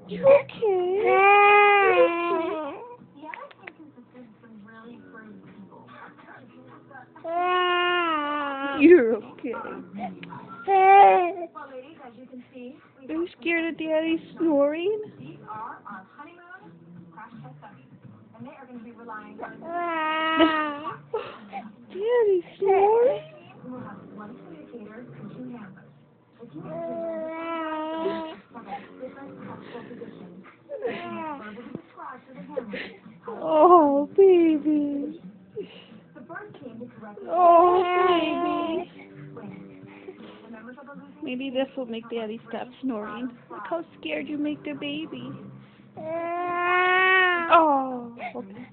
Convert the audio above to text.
You okay? Yeah, I think this is some really brave people. You're okay. Well, ladies, as you can see, Are you scared of Daddy snoring? these are our honeymoon crash test dummies. And they are going to be relying on Daddy snoring? we will have one communicator and two handlers. The communicator from different possible positions. Verbally described to the handlers. Oh, baby. The bird team is correctly Oh, baby. the members of the losing Maybe this will make Daddy stop snoring. Look how scared you make the baby. Oh. Okay.